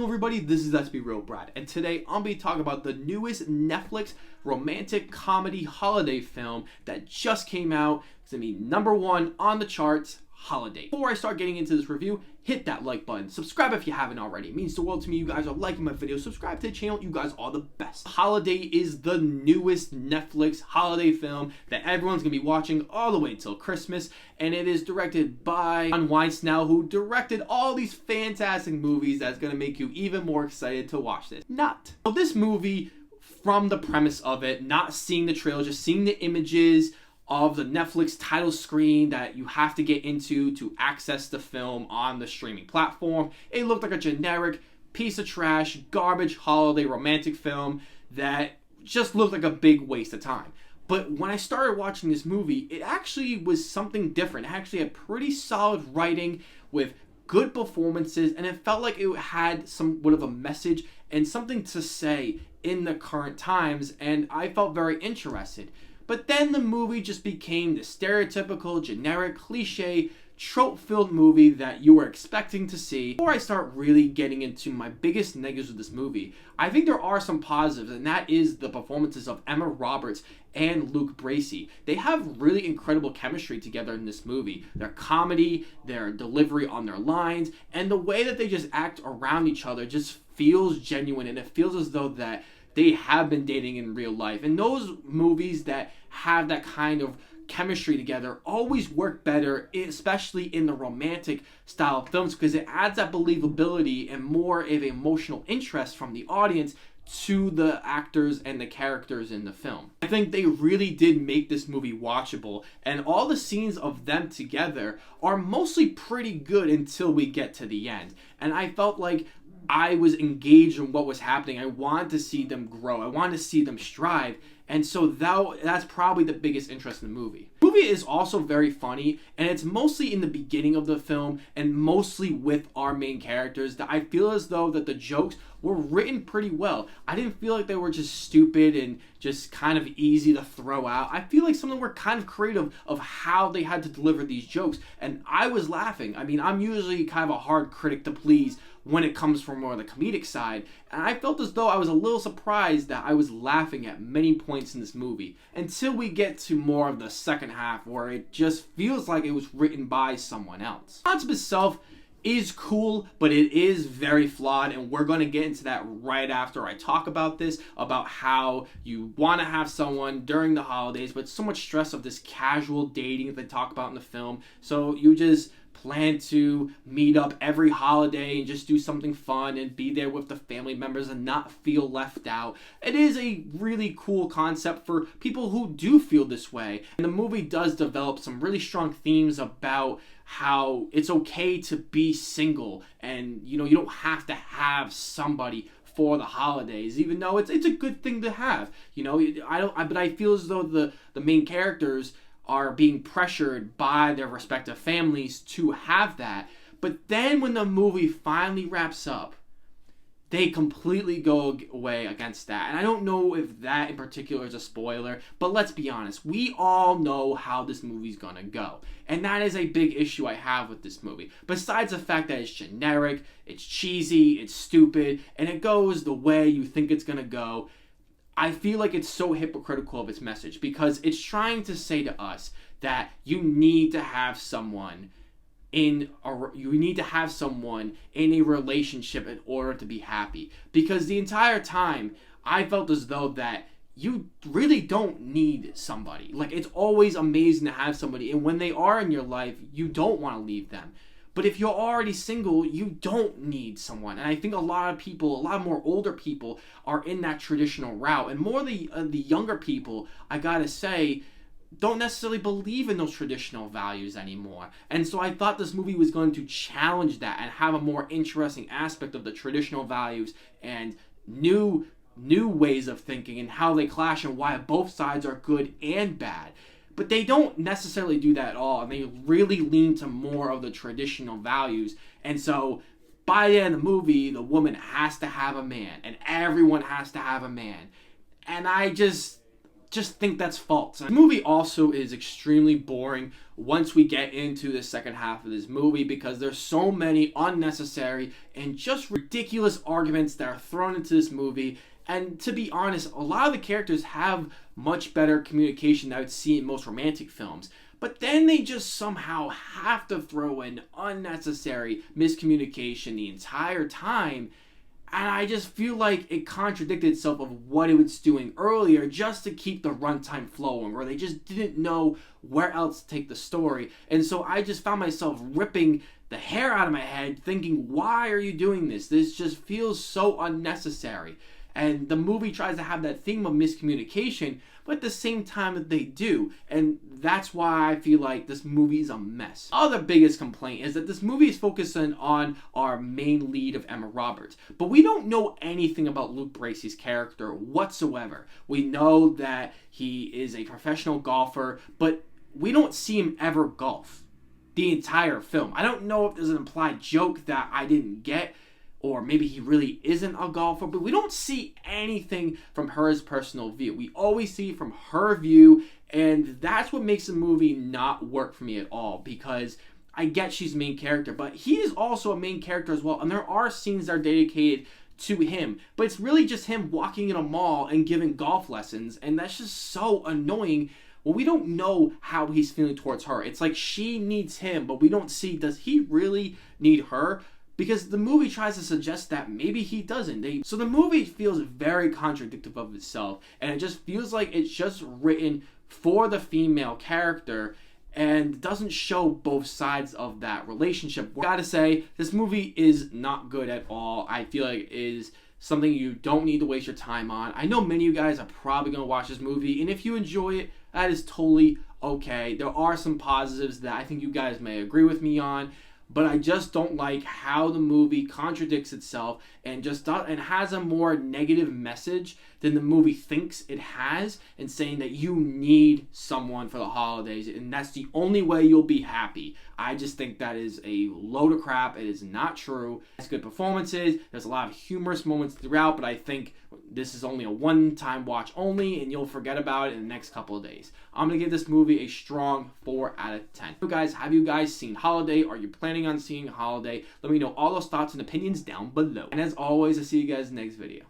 Hello everybody, this is Let's Be Real Brad, and today I'm going to be talking about the newest Netflix romantic comedy holiday film that just came out. It's going to be #1 on the charts, Holiday. Before I start getting into this review, hit that like button. Subscribe if you haven't already. It means the world to me. You guys are liking my videos. Subscribe to the channel. You guys are the best. Holiday is the newest Netflix holiday film that everyone's going to be watching all the way until Christmas. And it is directed by Jon Weinstein, who directed all these fantastic movies that's going to make you even more excited to watch this. So this movie, from the premise of it, not seeing the trailer, just seeing the images of the Netflix title screen that you have to get into to access the film on the streaming platform. It looked like a generic piece of trash, garbage holiday romantic film that just looked like a big waste of time. But when I started watching this movie, it actually was something different. It actually had pretty solid writing with good performances, and it felt like it had somewhat of a message and something to say in the current times, and I felt very interested. But then the movie just became the stereotypical, generic, cliche, trope-filled movie that you were expecting to see. Before I start really getting into my biggest negatives with this movie, I think there are some positives, and that is the performances of Emma Roberts and Luke Bracey. They have really incredible chemistry together in this movie. Their comedy, their delivery on their lines, and the way that they just act around each other just feels genuine, and it feels as though that they have been dating in real life. And those movies that have that kind of chemistry together always work better, especially in the romantic style of films, because it adds that believability and more of emotional interest from the audience to the actors and the characters in the film. I think they really did make this movie watchable, and all the scenes of them together are mostly pretty good until we get to the end. And I felt like I was engaged in what was happening. I wanted to see them grow. I wanted to see them strive. And so that's probably the biggest interest in the movie. The movie is also very funny, and it's mostly in the beginning of the film and mostly with our main characters that I feel as though that the jokes were written pretty well. I didn't feel like they were just stupid and just kind of easy to throw out. I feel like some of them were kind of creative of how they had to deliver these jokes, and I was laughing. I mean, I'm usually kind of a hard critic to please when it comes from more of the comedic side, and I felt as though I was a little surprised that I was laughing at many points in this movie until we get to more of the second half where it just feels like it was written by someone else. The concept itself is cool, but it is very flawed, and we're going to get into that right after I talk about this, about how you want to have someone during the holidays, but so much stress of this casual dating that they talk about in the film, so you just plan to meet up every holiday and just do something fun and be there with the family members and not feel left out. It is a really cool concept for people who do feel this way. And the movie does develop some really strong themes about how it's okay to be single, and you don't have to have somebody for the holidays, even though it's a good thing to have. But I feel as though the main characters are being pressured by their respective families to have that. But then when the movie finally wraps up, they completely go away against that. And I don't know if that in particular is a spoiler, but let's be honest, we all know how this movie's gonna go. And that is a big issue I have with this movie. Besides the fact that it's generic, it's cheesy, it's stupid, and it goes the way you think it's gonna go, I feel like it's so hypocritical of its message, because it's trying to say to us that you need to have someone in a relationship in order to be happy. Because the entire time I felt as though that you really don't need somebody. Like, it's always amazing to have somebody, and when they are in your life, you don't want to leave them. But if you're already single, you don't need someone. And I think a lot more older people are in that traditional route. And more the younger people, I gotta say, don't necessarily believe in those traditional values anymore. And so I thought this movie was going to challenge that and have a more interesting aspect of the traditional values and new ways of thinking and how they clash and why both sides are good and bad. But they don't necessarily do that at all, and they really lean to more of the traditional values. And so by the end of the movie, the woman has to have a man, and everyone has to have a man. And I just just think that's false. The movie also is extremely boring once we get into the second half of this movie because there's so many unnecessary and just ridiculous arguments that are thrown into this movie. And to be honest, a lot of the characters have much better communication than I would see in most romantic films. But then they just somehow have to throw in unnecessary miscommunication the entire time. And I just feel like it contradicted itself of what it was doing earlier just to keep the runtime flowing, or they just didn't know where else to take the story. And so I just found myself ripping the hair out of my head thinking, why are you doing this? This just feels so unnecessary. And the movie tries to have that theme of miscommunication, but at the same time that they do. And that's why I feel like this movie is a mess. Other biggest complaint is that this movie is focusing on our main lead of Emma Roberts. But we don't know anything about Luke Bracey's character whatsoever. We know that he is a professional golfer, but we don't see him ever golf the entire film. I don't know if there's an implied joke that I didn't get, or maybe he really isn't a golfer, but we don't see anything from her personal view. We always see from her view, and that's what makes the movie not work for me at all, because I get she's main character, but he is also a main character as well, and there are scenes that are dedicated to him, but it's really just him walking in a mall and giving golf lessons, and that's just so annoying. Well, we don't know how he's feeling towards her. It's like she needs him, but we don't see, does he really need her? Because the movie tries to suggest that maybe he doesn't. So the movie feels very contradictory of itself, and it just feels like it's just written for the female character and doesn't show both sides of that relationship. I gotta say, this movie is not good at all. I feel like it is something you don't need to waste your time on. I know many of you guys are probably going to watch this movie, and if you enjoy it, that is totally okay. There are some positives that I think you guys may agree with me on, but I just don't like how the movie contradicts itself and has a more negative message than the movie thinks it has, and saying that you need someone for the holidays and that's the only way you'll be happy. I just think that is a load of crap. It is not true. It's good performances. There's a lot of humorous moments throughout, but I think this is only a one-time watch only, and you'll forget about it in the next couple of days. I'm going to give this movie a strong 4 out of 10. So guys, have you guys seen Holiday? Are you planning on seeing Holiday? Let me know all those thoughts and opinions down below. And as always, I'll see you guys in the next video.